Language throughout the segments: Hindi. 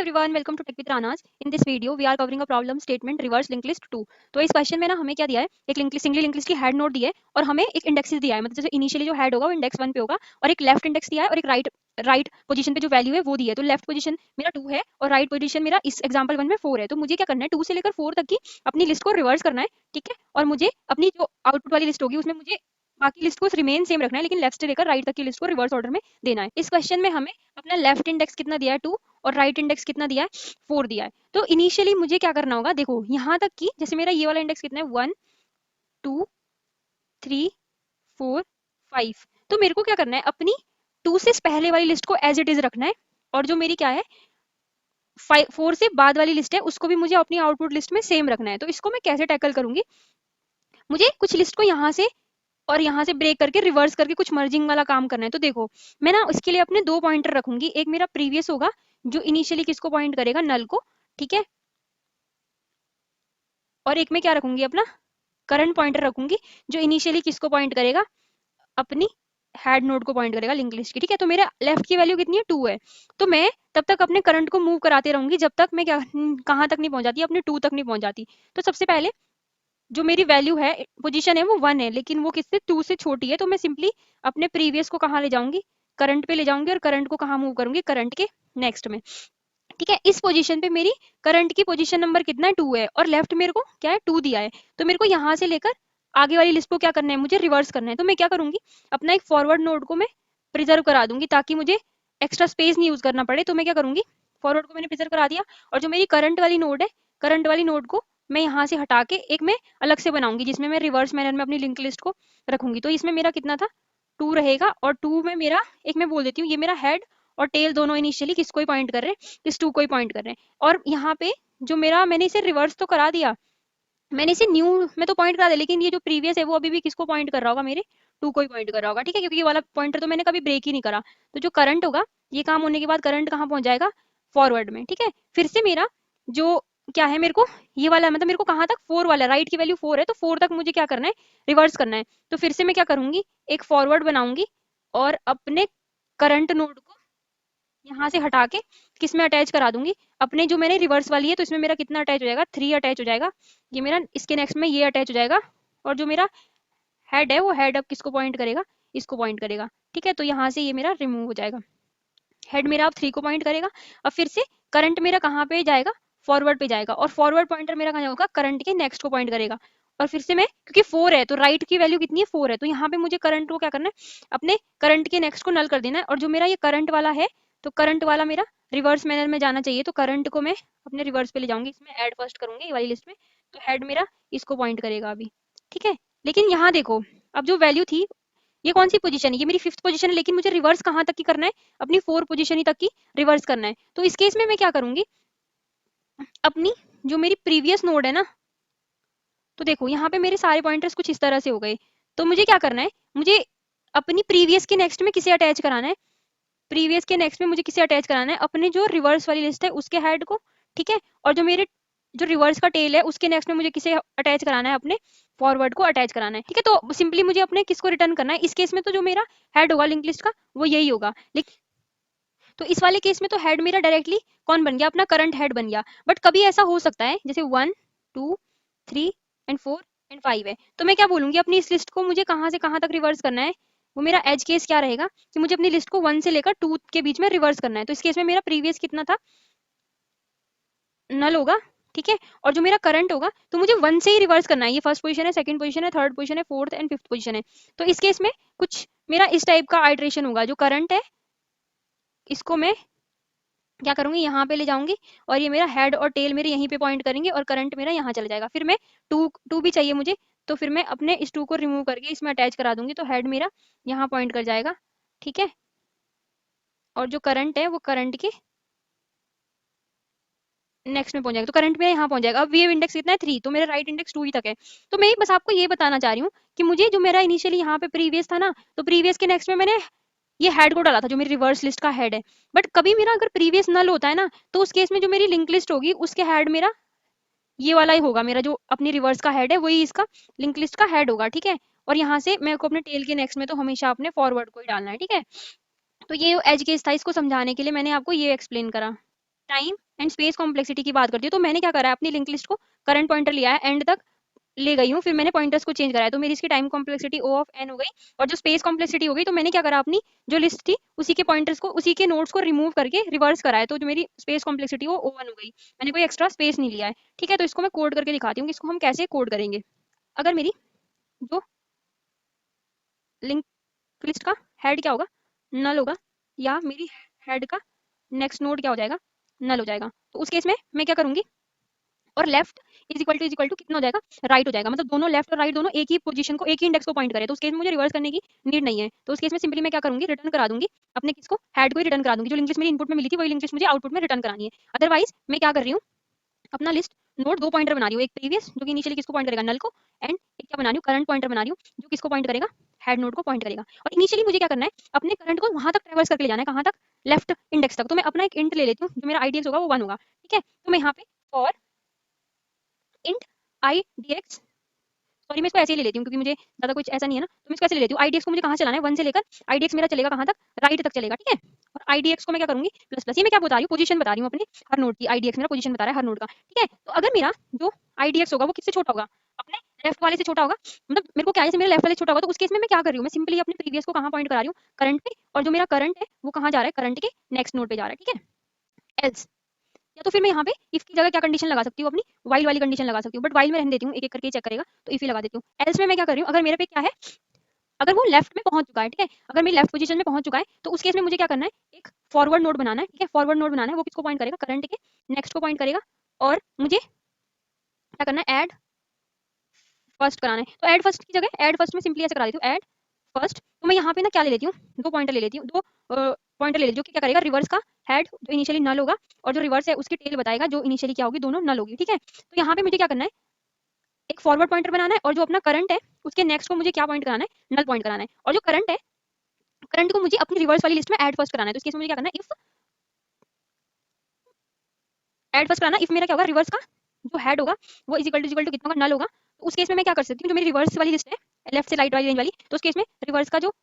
Everyone, welcome to tech with Rana's. In this video we are covering a problem statement reverse link list 2। तो इस क्वेश्चन में ना हमें क्या दिया है, एक लिंक सिंगली लिंक लिस्ट की हेड नोड दी है और हमें एक इंडेक्सेस दिया है। मतलब जैसे इनिशियली जो हेड होगा वो इंडेक्स 1 पे होगा और एक लेफ्ट इंडेक्स दिया है और एक राइट पोजीशन पे जो वैल्यू है वो दी है। तो लेफ्ट पोजीशन मेरा 2 है और राइट पोजीशन मेरा इस एग्जांपल 1 में 4 है। तो मुझे क्या करना है, 2 से लेकर 4 तक की अपनी लिस्ट को रिवर्स करना है, ठीक है। और मुझे अपनी जो आउटपुट वाली लिस्ट होगी उसमें मुझे बाकी लिस्ट को रिमेन सेम रखना है, लेकिन लेफ्ट से लेकर राइट तक की लिस्ट को रिवर्स ऑर्डर में देना है। इस क्वेश्चन में हमें अपना लेफ्ट इंडेक्स कितना दिया है 2 और राइट इंडेक्स कितना दिया है 4 दिया है। तो इनिशियली मुझे क्या करना होगा, देखो यहाँ तक की जैसे मेरा ये वाला इंडेक्स कितना है 1 2 3 4 5। तो मेरे को क्या करना है, अपनी 2 से पहले वाली लिस्ट को एज इट इज रखना है और जो मेरी क्या है 4 से बाद वाली लिस्ट है उसको भी मुझे अपनी आउटपुट लिस्ट में सेम रखना है। तो इसको मैं कैसे टैकल करूंगी, मुझे कुछ लिस्ट को यहाँ से और यहाँ से ब्रेक करके रिवर्स करके कुछ मर्जिंग वाला काम करना है। तो देखो मैं ना इसके लिए अपने 2 पॉइंटर रखूंगी। एक मेरा प्रीवियस होगा जो इनिशियली किसको पॉइंट करेगा, नल को, ठीक है। और एक मैं क्या रखूंगी, अपना करंट पॉइंटर रखूंगी जो इनिशियली किसको पॉइंट करेगा, अपनी हेड नोड को पॉइंट करेगा लिंक लिस्ट की, ठीक है। तो मेरा लेफ्ट की वैल्यू कितनी है 2 है। तो मैं तब तक अपने करंट को मूव कराते रहूंगी जब तक मैं क्या कहाँ तक नहीं पहुंच जाती, अपने 2 तक नहीं पहुंच जाती। तो सबसे पहले जो मेरी वैल्यू है, पोजीशन है वो 1 है, लेकिन वो किससे 2 से छोटी है। तो मैं सिंपली अपने प्रीवियस को कहाँ ले जाऊंगी, करंट पे ले जाऊंगी और करंट को कहाँ मूव करूंगी, करंट के नेक्स्ट में, ठीक है। इस पोजीशन पे मेरी करंट की पोजीशन नंबर कितना है 2 है और लेफ्ट मेरे को क्या है 2 दिया है। तो मेरे को यहाँ से लेकर आगे वाली लिस्ट को क्या करना है, मुझे रिवर्स करना है। तो मैं क्या करूंगी, अपना एक फॉरवर्ड नोड को मैं प्रिजर्व करा दूंगी ताकि मुझे एक्स्ट्रा स्पेस नहीं यूज करना पड़े। तो मैं क्या करूंगी, फॉरवर्ड को मैंने प्रिजर्व करा दिया और जो मेरी करंट वाली नोड है, करंट वाली नोड को मैं यहाँ से हटा के एक मैं अलग से बनाऊंगी जिसमें मैं रिवर्स मैनर में अपनी लिंक लिस्ट को रखूंगी। तो इसमें मेरा कितना था 2 रहेगा और 2 में मेरा एक मैं बोल देती हूँ, ये मेरा हेड और टेल दोनों इनिशियली किसको ही पॉइंट कर रहे हैं, इस 2 को ही पॉइंट कर रहे हैं। और यहाँ पे जो मेरा मैंने इसे रिवर्स तो करा दिया, मैंने इसे न्यू में तो पॉइंट करा दिया, लेकिन ये जो प्रीवियस है वो अभी भी किसको पॉइंट कर रहा होगा, मेरे 2 को ही पॉइंट कर रहा होगा, ठीक है। क्योंकि ये वाला पॉइंटर तो मैंने कभी ब्रेक ही नहीं करा। तो जो करंट होगा, ये काम होने के बाद करंट कहाँ पहुंच जाएगा, फॉरवर्ड में, ठीक है। फिर से मेरा जो क्या है, मेरे को ये वाला मतलब मेरे को कहाँ तक 4 वाला, राइट की वैल्यू 4 है तो 4 तक मुझे क्या करना है, रिवर्स करना है। तो फिर से मैं क्या करूंगी, एक फॉरवर्ड बनाऊंगी और अपने करंट नोड को यहाँ से हटा के किस में अटैच करा दूंगी, अपने जो मैंने रिवर्स वाली है। तो इसमें मेरा कितना अटैच हो जाएगा, 3 अटैच हो जाएगा। ये मेरा इसके नेक्स्ट में ये अटैच हो जाएगा और जो मेरा हेड है वो हेड अब किसको पॉइंट करेगा, इसको पॉइंट करेगा, ठीक है। तो यहाँ से ये मेरा रिमूव हो जाएगा, हेड मेरा अब 3 को पॉइंट करेगा। अब फिर से करंट मेरा कहाँ पे जाएगा, फॉरवर्ड पे जाएगा और फॉरवर्ड पॉइंटर मेरा कहाँ होगा, करंट के नेक्स्ट को पॉइंट करेगा। और फिर से मैं क्योंकि 4 है तो राइट की वैल्यू कितनी है 4 है, तो यहाँ पे मुझे करंट को क्या करना है, अपने करंट के नेक्स्ट को नल कर देना है। और जो मेरा ये करंट वाला है, तो करंट वाला मेरा रिवर्स मैनर में जाना चाहिए। तो करंट को मैं अपने रिवर्स पे ले जाऊंगी, इसमें ऐड फर्स्ट करूंगी ये वाली लिस्ट में। तो हेड मेरा इसको पॉइंट करेगा अभी, ठीक है। लेकिन यहाँ देखो, अब जो वैल्यू थी, ये कौन सी पोजीशन है, ये मेरी 5th पोजीशन है, लेकिन मुझे रिवर्स कहाँ तक की करना है, अपनी 4 पोजीशन ही तक की रिवर्स करना है। तो इस केस में मैं क्या करूंगी, अपनी जो मेरी प्रीवियस नोड है ना, तो देखो यहाँ पे मेरे सारे पॉइंटर्स कुछ इस तरह से हो गए। तो मुझे क्या करना है, मुझे अपनी प्रीवियस के नेक्स्ट में किसे अटैच कराना है, प्रीवियस के नेक्स्ट में मुझे किसे अटैच कराना है, अपने जो रिवर्स वाली लिस्ट है उसके हेड को, ठीक है। और जो मेरे जो रिवर्स का टेल है उसके नेक्स्ट में मुझे किसे अटैच कराना है, अपने फॉरवर्ड को अटैच कराना है, ठीक है। तो सिंपली मुझे अपने किसको रिटर्न करना है, इस केस में तो जो मेरा हेड होगा लिंक लिस्ट का वो यही होगा। लेकिन तो इस वाले केस में तो हेड मेरा डायरेक्टली कौन बन गया, अपना करंट हेड बन गया। बट कभी ऐसा हो सकता है जैसे 1 2 3 एंड 4 एंड 5 है, तो मैं क्या बोलूंगी, अपनी इस लिस्ट को मुझे कहाँ से कहाँ तक रिवर्स करना है, वो मेरा एज केस क्या रहेगा कि मुझे अपनी लिस्ट को 1 से लेकर 2 के बीच में रिवर्स करना है। तो इस केस में मेरा प्रीवियस कितना था, नल होगा, ठीक है। और जो मेरा करंट होगा तो मुझे 1 से ही रिवर्स करना है। ये फर्स्ट पोजीशन है, सेकंड पोजीशन है, थर्ड पोजीशन है, फोर्थ एंड फिफ्थ पोजीशन है। तो इस केस में कुछ मेरा इस टाइप का आइट्रेशन होगा, जो करंट है इसको मैं क्या करूंगी, यहाँ पे ले जाऊंगी और ये मेरा हेड और टेल मेरे यहीं पे पॉइंट करेंगे और करंट मेरा यहाँ चला जाएगा। फिर मैं टू भी चाहिए मुझे, तो फिर मैं अपने इस 2 को रिमूव करके इसमें अटैच करा दूंगी। तो हेड मेरा यहाँ पॉइंट कर जाएगा, ठीक है। और जो करंट है वो करंट के नेक्स्ट में पहुंच जाएगा, तो करंट में यहाँ पहुंच जाएगा। अब वेव इंडेक्स कितना है 3, तो मेरा राइट इंडेक्स 2 ही तक है। तो मैं बस आपको ये बताना चाह रही हूँ कि मुझे जो मेरा इनिशियली यहाँ पे प्रीवियस था ना, तो प्रीवियस के नेक्स्ट में मैंने ये हेड को डाला था जो मेरी रिवर्स लिस्ट का हेड है। बट कभी मेरा अगर प्रीवियस नल होता है ना, तो उस केस में जो मेरी लिंक लिस्ट होगी उसके हेड मेरा ये वाला ही होगा, मेरा जो अपनी रिवर्स का हेड है वही इसका लिंक लिस्ट का हेड होगा, ठीक है। और यहाँ से मेरे को अपने टेल के नेक्स्ट में तो हमेशा अपने फॉरवर्ड को ही डालना है, ठीक है। तो ये एज केस था, इसको समझाने के लिए मैंने आपको ये एक्सप्लेन करा। टाइम एंड स्पेस कॉम्प्लेक्सिटी की बात करती हूँ, तो मैंने क्या करा है, अपनी लिंक लिस्ट को करंट पॉइंटर लिया है, एंड तक ले गई हूँ, फिर मैंने पॉइंटर्स को चेंज कराया, तो मेरी इसकी time complexity O of N हो गई, और जो स्पेस कॉम्प्लेक्सिटी हो गई, तो मैंने क्या करा, अपनी जो लिस्ट थी उसी के पॉइंटर्स को, उसी के नोट्स को रिमूव करके रिवर्स कराया, तो जो मेरी स्पेस कॉम्प्लेक्सिटी वो ओ वन हो गई, मैंने कोई एक्स्ट्रा स्पेस नहीं लिया है। ठीक है, तो इसको मैं कोड करके दिखाती हूँ कि इसको हम कैसे कोड करेंगे। अगर मेरी जो लिंक लिस्ट का हेड क्या होगा, नल होगा, या मेरी हेड का नेक्स्ट नोड क्या हो जाएगा, नल हो जाएगा, तो उस केस में मैं क्या करूंगी, और लेफ्ट इज इक्वल टू कितना हो जाएगा, राइट हो जाएगा, मतलब दोनों लेफ्ट और राइट दोनों एक ही पोजीशन को, एक ही इंडेक्स को पॉइंट करे, तो उस केस में मुझे रिवर्स करने की नीड नहीं है, तो उस केस में सिंपली मैं क्या करूंगी, रिटर्न करा दूंगी अपने किसको, हेड को ही रिटर्न करा दूंगी, जो लिंक लिस्ट मेरी इनपुट में मिली थी वही लिंक लिस्ट मुझे आउटपुट में रिटर्न करानी है। अदरवाइज मैं क्या कर रही हूँ, अपना लिस्ट नोड दो पॉइंटर बना रही हूँ, एक प्रीवियस जो कि इनिशियली किसको पॉइंट करेगा, नल को, एंड एक क्या बना रही हूँ, करंट पॉइंटर बना रही हूँ, जो किसको पॉइंट करेगा, हेड नोड को पॉइंट करेगा। और इनिशियली मुझे क्या करना है, अपने करंट को वहां तक ट्रेवर्स करके ले जाना है, कहाँ तक, लेफ्ट इंडेक्स तक, तो मैं अपना एक इंट ले लेती हूँ, जो मेरा आईडीएक्स होगा वो 1 होगा। ठीक है, तो मैं यहाँ पे for int I D x, sorry मैं इसको ऐसे ही ले लेती हूँ क्योंकि मुझे ज्यादा कुछ ऐसा नहीं है ना, तो मैं इसको ऐसे ले लेती हूँ, आईडीएक्स को मुझे कहाँ चलाना है, 1 से लेकर आईडीएक्स मेरा चलेगा कहाँ तक, राइट तक चलेगा। ठीक है, और आईडीएक्स को मैं क्या करूंगी, प्लस प्लस, ये मैं क्या बता रही हूँ, पोजीशन बता रही हूँ अपने हर नोड की, आईडीएक्स मेरा पोजीशन बता रहा है हर नोड का। ठीक है, तो अगर मेरा जो आईडीएक्स होगा वो किससे छोटा होगा, अपने लेफ्ट वाले से छोटा होगा, मतलब मेरे को क्या है, जैसे मेरा लेफ्ट वाले से छोटा होगा, तो उस केस में मैं क्या कर रही हूँ, मैं सिंपली अपने प्रीवियस को कहाँ पॉइंट करा रही हूँ, करंट पे, और जो मेरा करंट है वो कहाँ जा रहा है, करंट के नेक्स्ट नोड पे जा रहा है। ठीक है, एल्स, या तो फिर मैं यहाँ पे इफ की जगह क्या कंडीशन लगा सकती हूँ, अपनी वाइल वाली कंडीशन लगा सकती हूँ, बट वाइल में रहने देती हूँ, एक एक करके चेक करेगा, तो इफ ही लगा देती हूँ। एल्स में मैं क्या कर रही हूँ, अगर मेरे पे क्या है, अगर वो लेफ्ट में पहुंच चुका है, ठीक है, अगर मेरी लेफ्ट पोजीशन में पहुंच चुका है, तो उस केस में मुझे क्या करना है, एक फॉरवर्ड नोड बनाना है। ठीक है, फॉरवर्ड नोड बनाना है, वो किसको पॉइंट करेगा, करंट के नेक्स्ट को पॉइंट करेगा, और मुझे क्या करना है, ऐड फर्स्ट कराना है, तो ऐड फर्स्ट की जगह ऐड फर्स्ट में सिंपली ऐसे करा देती हूँ, ऐड फर्स्ट, तो मैं यहाँ पे ना क्या ले लेती हूँ, दो पॉइंटर ले लेती हूँ, दो पॉइंटर ले लेती हूँ, कि क्या करेगा, रिवर्स का हेड जो इनिशियली नल होगा, और जो रिवर्स है उसकी टेल बताएगा जो इनिशियली क्या होगी, दोनों नल होगी। ठीक है, तो यहाँ पे मुझे क्या करना है, एक फॉरवर्ड पॉइंटर बनाना है, और जो अपना करंट है उसके नेक्स्ट को मुझे क्या पॉइंट कराना है, नल पॉइंट कराना है, और जो करंट है, करंट को मुझे अपनी रिवर्स वाली लिस्ट में ऐड फर्स्ट कराना है, तो इस केस में मुझे क्या करना है, इफ ऐड फर्स्ट कराना, इफ मेरा क्या होगा, रिवर्स का जो हेड होगा वो इज इक्वल टू कितना होगा, नल होगा, तो उस केस में मैं क्या कर सकती हूँ, जो मेरी रिवर्स वाली लिस्ट है, लेफ्ट से राइट वाली रेंज वाली, तो उस केस में रिवर्स का जो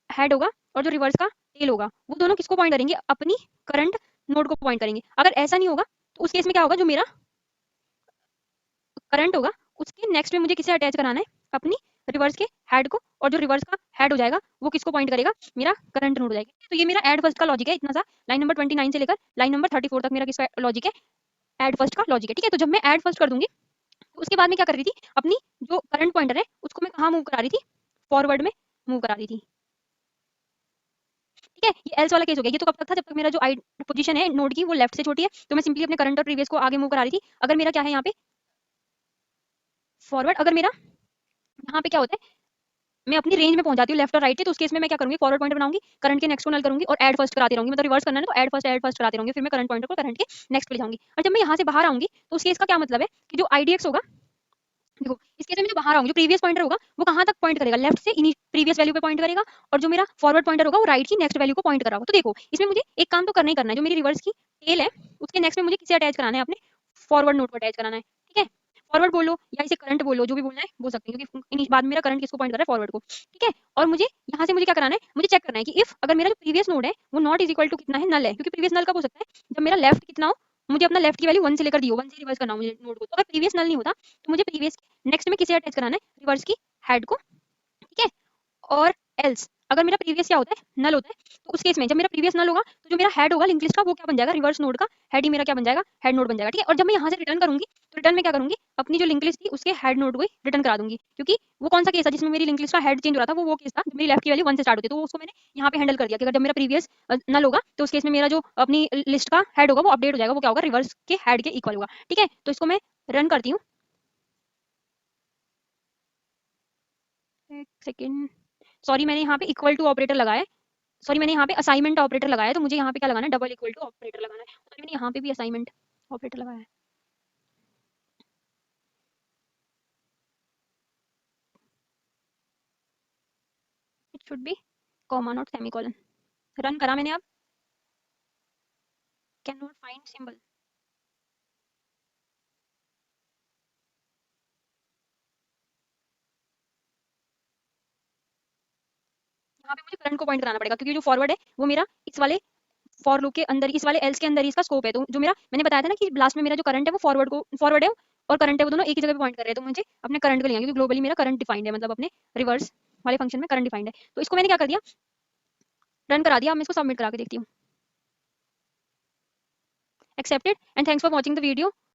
हेड होगा और जो रिवर्स का टेल होगा, वो दोनों किसको पॉइंट करेंगे, अपनी करंट नोड को पॉइंट करेंगे। अगर ऐसा नहीं होगा, तो उस केस में क्या होगा, जो मेरा करंट होगा उसके नेक्स्ट में मुझे किसे अटैच कराना है, अपनी रिवर्स के हेड को, और जो रिवर्स का हेड हो जाएगा वो किसको पॉइंट करेगा, मेरा करंट नोड हो जाएगा। तो ये मेरा एड फर्स्ट का लॉजिक है, इतना सा, लाइन नंबर 29 से लेकर लाइन नंबर 34 तक मेरा किसका लॉजिक है, एड फर्स्ट का लॉजिक है। ठीक है, तो जब मैं एड फर्स्ट कर दूंगी, तो उसके बाद में क्या कर रही थी, अपनी जो करंट पॉइंटर है उसको मैं कहाँ मूव करा रही थी, फॉरवर्ड में मूव करा रही थी। ठीक है, ये एल्स वाला केस हो गया, ये तो कब तक था, जब तक मेरा जो आई पोजीशन है नोड की वो लेफ्ट से छोटी है, तो मैं सिंपली अपने करंट और प्रीवियस को आगे मूव करा रही थी। अगर मेरा क्या है यहाँ पे फॉरवर्ड, अगर मेरा यहाँ पे क्या होता है, मैं अपनी रेंज में पहुंच जाती हूँ लेफ्ट और राइट से, तो उस केस में मैं क्या करूंगी, फॉरवर्ड पॉइंटर बनाऊंगी, करंट के नेक्स्ट को नल करूंगी, और ऐड फर्स्ट कराती रहूंगी, मतलब रिवर्स करना है तो ऐड फर्स्ट कराती रहूंगी, फिर मैं करंट पॉइंटर को करंट के नेक्स्ट पे ले जाऊंगी। और जब मैं यहाँ से बाहर आऊंगी, तो उस केस का क्या मतलब है, कि जो आईडीएक्स होगा, देखो इस केस में मैं जो बाहर आऊंगी, जो प्रीवियस पॉइंटर होगा वो कहाँ तक पॉइंट करेगा, लेफ्ट से प्रीवियस वैल्यू पे पॉइंट करेगा, और जो मेरा फॉरवर्ड पॉइंटर होगा वो राइट की नेक्स्ट वैल्यू को पॉइंट कर रहा होगा। तो देखो इसमें मुझे एक काम तो करना ही करना है, जो मेरी रिवर्स की टेल है उसके नेक्स्ट में मुझे किसे अटैच कराना है, अपने फॉरवर्ड नोट को अटैच कराना है। ठीक है, फॉरवर्ड बोलो या इसे करंट बोलो, जो भी बोलना है बोल सकते हैं, क्योंकि बाद में मेरा करंट किसको पॉइंट कर रहा है, फॉरवर्ड को। ठीक है, और मुझे यहाँ से मुझे क्या कराना है, मुझे चेक करना है कि इफ अगर मेरा जो प्रीवियस नोड है वो नॉट इज इक्वल टू कितना है, नल है, क्योंकि प्रीवियस नल कब हो सकता है, जब मेरा लेफ्ट कितना हो, मुझे अपना लेफ्ट की वैल्यू 1 से लेकर दी हो, 1 से रिवर्स करना हो मुझे नोड को, तो अगर प्रीवियस नल नहीं होता, तो मुझे प्रीवियस नेक्स्ट में किसे अटैच कराना है, रिवर्स की हेड को। ठीक है, और एल्स अगर मेरा प्रीवियस क्या होता है, नल होता है, तो उस केस में जब मेरा प्रीवियस नल होगा, तो जो मेरा हेड होगा लिंक लिस्ट का वो क्या बन जाएगा, रिवर्स नोड का हेड ही मेरा क्या बन जाएगा, हेड नोड बन जाएगा। ठीक है, और जब मैं यहाँ से रिटर्न करूंगी, तो रिटर्न में क्या करूंगी, अपनी जो लिंक लिस्ट थी उसके हेड नोड को ही रिटर्न करा दूंगी, क्योंकि वो कौन सा केस था जिसमें मेरी लिंक लिस्ट का हेड चेंज हो रहा था, वो केस था जब मेरी लेफ्ट की वैल्यू 1 से स्टार्ट होती है, तो उसको मैंने यहाँ पे हैंडल कर दिया कि अगर जब मेरा प्रीवियस नल होगा, तो उस केस में मेरा जो अपनी लिस्ट का हेड होगा वो अपडेट हो जाएगा, वो क्या होगा, रिवर्स के हेड के इक्वल होगा। ठीक है, तो इसको मैं रन करती हूँ, एक सेकेंड, सॉरी मैंने यहाँ पे इक्वल टू ऑपरेटर लगाया है, सॉरी मैंने यहाँ पे असाइनमेंट ऑपरेटर लगाया है, तो मुझे यहाँ पे क्या लगाना है, डबल इक्वल टू ऑपरेटर लगाना है, तो मैंने यहाँ पे भी असाइनमेंट ऑपरेटर लगाया है, it should be comma not semicolon. Run करा मैंने, अब कैन नॉट फाइंड सिंबल, यहाँ पे मुझे करंट को पॉइंट कराना पड़ेगा, क्योंकि जो फॉरवर्ड है वो मेरा इस वाले फॉर लूप के अंदर इस वाले एल्स के अंदर ही इसका स्कोप है। तो जो मेरा मैंने बताया था ना कि लास्ट में मेरा जो करंट है वो फॉरवर्ड है और करंट है वो दोनों एक ही जगह पे पॉइंट कर रहे हैं, तो मुझे अपने करंट को लिया क्योंकि ग्लोबली मेरा करंट डिफाइंड है, मतलब अपने रिवर्स वाले फंक्शन में करंट डिफाइंड है। तो इसको मैंने क्या कर दिया, रन करा दिया। अब मैं इसको सबमिट करा के देखती हूँ। Accepted and thanks for watching the video.